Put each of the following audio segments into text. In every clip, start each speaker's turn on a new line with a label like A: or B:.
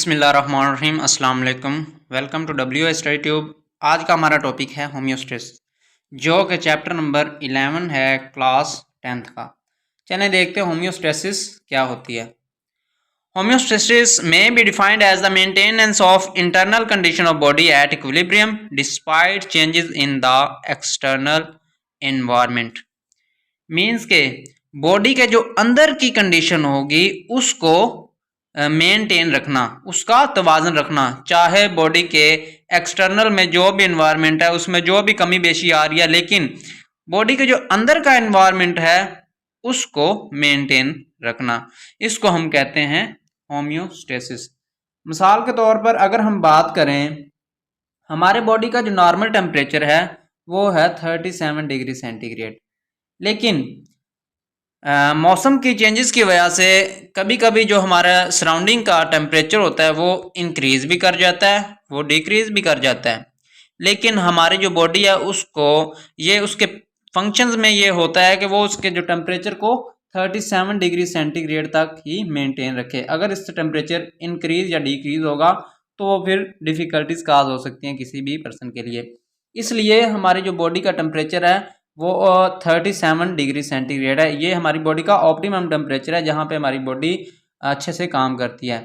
A: बिस्मिल्लाहिर्रहमानिर्रहीम अस्सलाम वालेकुम। Welcome to W study tube. आज का हमारा टॉपिक है होम्योस्टेसिस, जो कि चैप्टर नंबर 11 है क्लास 10th का। चलें देखते हैं होम्योस्टेसिस क्या होती है। Homeostasis may be defined as the maintenance of internal condition of body at equilibrium despite changes in the external environment. Means के बॉडी के जो अंदर की कंडीशन होगी उसको मेंटेन रखना, उसका तवाज़न रखना, चाहे बॉडी के एक्सटर्नल में जो भी इन्वायरमेंट है उसमें जो भी कमी बेशी आ रही है, लेकिन बॉडी के जो अंदर का इन्वायरमेंट है उसको मेंटेन रखना, इसको हम कहते हैं होम्योस्टेसिस। मिसाल के तौर पर अगर हम बात करें, हमारे बॉडी का जो नॉर्मल टेम्परेचर है वो है 37 डिग्री सेंटीग्रेड, लेकिन मौसम की चेंजेस की वजह से कभी कभी जो हमारा सराउंडिंग का टेम्परेचर होता है वो इंक्रीज़ भी कर जाता है, वो डिक्रीज़ भी कर जाता है। लेकिन हमारी जो बॉडी है उसको ये उसके फंक्शंस में ये होता है कि वो उसके जो टेम्परेचर को 37 डिग्री सेंटीग्रेड तक ही मेंटेन रखे। अगर इससे टेम्परेचर इंक्रीज़ या डिक्रीज़ होगा तो वो फिर डिफ़िकल्टीज काज हो सकती हैं किसी भी पर्सन के लिए। इसलिए हमारी जो बॉडी का टेम्परेचर है वो 37 डिग्री सेंटीग्रेड है। ये हमारी बॉडी का ऑप्टिमम टेम्परेचर है जहाँ पे हमारी बॉडी अच्छे से काम करती है।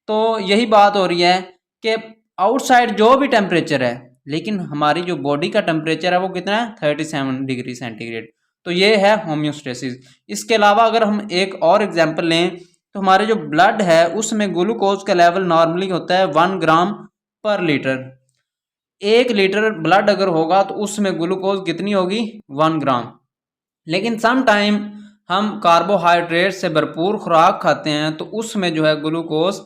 A: तो यही बात हो रही है कि आउटसाइड जो भी टेम्परेचर है, लेकिन हमारी जो बॉडी का टेम्परेचर है वो कितना है 37 डिग्री सेंटीग्रेड। तो ये है होम्योस्टेसिस। इसके अलावा अगर हम एक और एग्जाम्पल लें तो हमारे जो ब्लड है उसमें ग्लूकोज का लेवल नॉर्मली होता है 1 ग्राम पर लीटर। 1 लीटर ब्लड अगर होगा तो उसमें ग्लूकोज कितनी होगी 1 ग्राम। लेकिन सम टाइम हम कार्बोहाइड्रेट से भरपूर खुराक खाते हैं तो उसमें जो है ग्लूकोज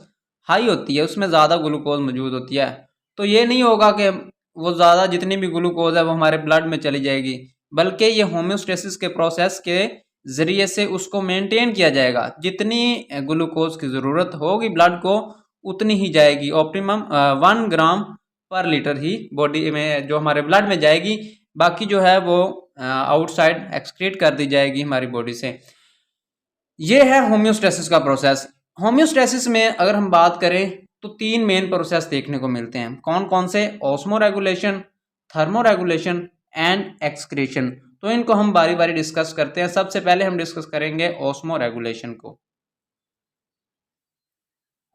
A: हाई होती है, उसमें ज़्यादा ग्लूकोज मौजूद होती है। तो ये नहीं होगा कि वो ज़्यादा जितनी भी ग्लूकोज है वो हमारे ब्लड में चली जाएगी, बल्कि ये होम्योस्टेसिस के प्रोसेस के ज़रिए से उसको मेंटेन किया जाएगा। जितनी ग्लूकोज की ज़रूरत होगी ब्लड को उतनी ही जाएगी, ऑप्टिमम 1 ग्राम पर लीटर ही बॉडी में जो हमारे ब्लड में जाएगी, बाकी जो है वो आउटसाइड एक्सक्रीट कर दी जाएगी हमारी बॉडी से। ये है होम्योस्टेसिस का प्रोसेस। होम्योस्टेसिस में अगर हम बात करें तो 3 मेन प्रोसेस देखने को मिलते हैं। कौन कौन से? Osmo regulation, thermo regulation and excretion. तो इनको हम बारी बारी डिस्कस करते हैं। सबसे पहले हम डिस्कस करेंगे ऑस्मो रेगुलेशन को।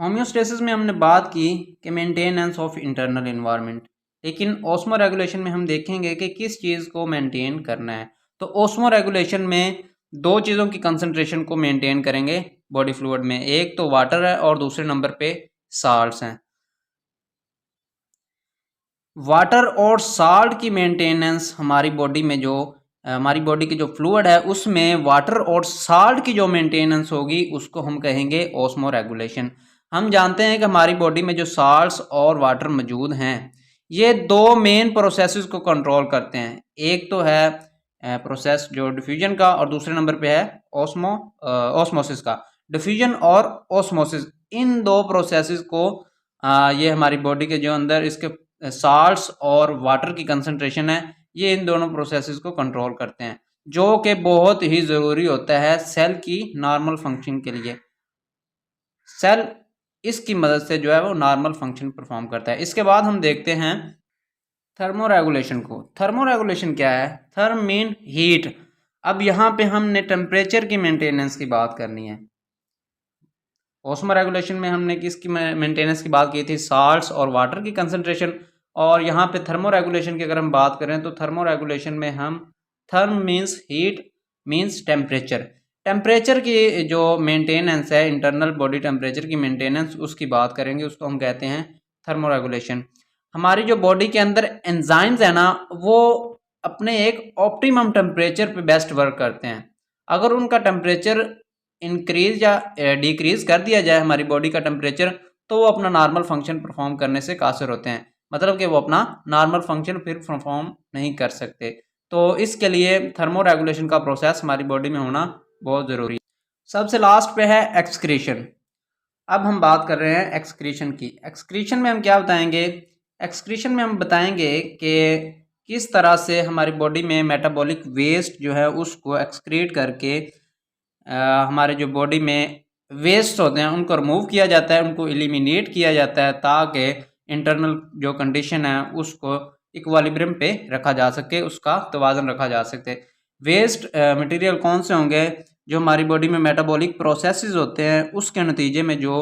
A: होम्योस्टेसिस में हमने बात की कि मेंटेनेंस ऑफ इंटरनल एनवायरनमेंट, लेकिन ऑस्मो रेगुलेशन में हम देखेंगे कि किस चीज़ को मेंटेन करना है। तो ऑस्मो रेगुलेशन में 2 चीज़ों की कंसंट्रेशन को मेंटेन करेंगे बॉडी फ्लूइड में, एक तो वाटर है और दूसरे नंबर पे साल्ट्स हैं। वाटर और साल्ट की मेंटेनेंस हमारी बॉडी में जो हमारी बॉडी की जो फ्लूइड है उसमें वाटर और साल्ट की जो मेंटेनेंस होगी उसको हम कहेंगे ऑस्मो रेगुलेशन। हम जानते हैं कि हमारी बॉडी में जो साल्ट्स और वाटर मौजूद हैं ये 2 मेन प्रोसेसेस को कंट्रोल करते हैं। एक तो है प्रोसेस जो डिफ्यूजन का और दूसरे नंबर पे है ऑस्मोसिस का। डिफ्यूजन और ऑस्मोसिस, इन 2 प्रोसेसेस को ये हमारी बॉडी के जो अंदर इसके साल्ट्स और वाटर की कंसंट्रेशन है ये इन दोनों प्रोसेसेस को कंट्रोल करते हैं, जो कि बहुत ही ज़रूरी होता है सेल की नॉर्मल फंक्शन के लिए। सेल इसकी मदद से जो है वो नॉर्मल फंक्शन परफॉर्म करता है। इसके बाद हम देखते हैं थर्मो रेगुलेशन को। थर्मो रेगुलेशन क्या है? Therm mean heat. अब यहाँ पे हमने टेम्परेचर की मेंटेनेंस की बात करनी है। ऑस्मो रेगुलेशन में हमने किसकी मेंटेनेंस की बात की थी? साल्ट्स और वाटर की कंसंट्रेशन। और यहाँ पे थर्मो रेगुलेशन की अगर हम बात करें तो थर्मो रेगुलेशन में हम therm means heat means temperature. Temperature की जो मेंटेनेंस है, इंटरनल बॉडी टेम्परेचर की मेंटेनेंस, उसकी बात करेंगे, उसको हम कहते हैं थर्मो रेगुलेशन। हमारी जो बॉडी के अंदर एंजाइम्स है ना वो अपने एक ऑप्टिमम टेम्परेचर पे बेस्ट वर्क करते हैं। अगर उनका टेम्परेचर इंक्रीज या डिक्रीज कर दिया जाए हमारी बॉडी का टेम्परेचर तो वो अपना नॉर्मल फंक्शन परफॉर्म करने से कासिर होते हैं, मतलब कि वो अपना नॉर्मल फंक्शन फिर परफॉर्म नहीं कर सकते। तो इसके लिए थर्मो रेगुलेशन का प्रोसेस हमारी बॉडी में होना बहुत ज़रूरी है। सबसे लास्ट पे है एक्सक्रीशन। अब हम बात कर रहे हैं एक्सक्रीशन की। एक्सक्रीशन में हम क्या बताएंगे? एक्सक्रीशन में हम बताएंगे कि किस तरह से हमारी बॉडी में मेटाबॉलिक वेस्ट जो है उसको एक्सक्रीट करके हमारे जो बॉडी में वेस्ट होते हैं उनको रिमूव किया जाता है, उनको एलिमिनेट किया जाता है ताकि इंटरनल जो कंडीशन है उसको इक्विलिब्रियम पे रखा जा सके, उसका तवाज़ुन रखा जा सके। वेस्ट मटेरियल कौन से होंगे? जो हमारी बॉडी में मेटाबॉलिक प्रोसेसेस होते हैं उसके नतीजे में जो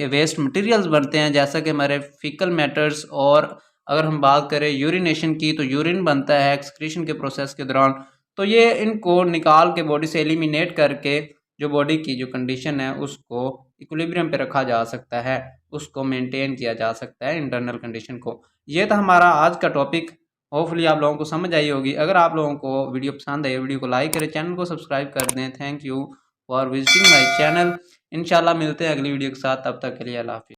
A: वेस्ट मटेरियल्स बनते हैं, जैसा कि हमारे फीकल मैटर्स, और अगर हम बात करें यूरिनेशन की तो यूरिन बनता है एक्सक्रीशन के प्रोसेस के दौरान। तो ये इनको निकाल के बॉडी से एलिमिनेट करके जो बॉडी की जो कंडीशन है उसको इक्विलिब्रियम पे रखा जा सकता है, उसको मेंटेन किया जा सकता है इंटरनल कंडीशन को। ये था हमारा आज का टॉपिक। होपफुली आप लोगों को समझ आई होगी। अगर आप लोगों को वीडियो पसंद आई, वीडियो को लाइक करें, चैनल को सब्सक्राइब कर दें। Thank you for visiting my channel. इंशाल्लाह मिलते हैं अगली वीडियो के साथ, तब तक के लिए अल्लाह हाफिज़।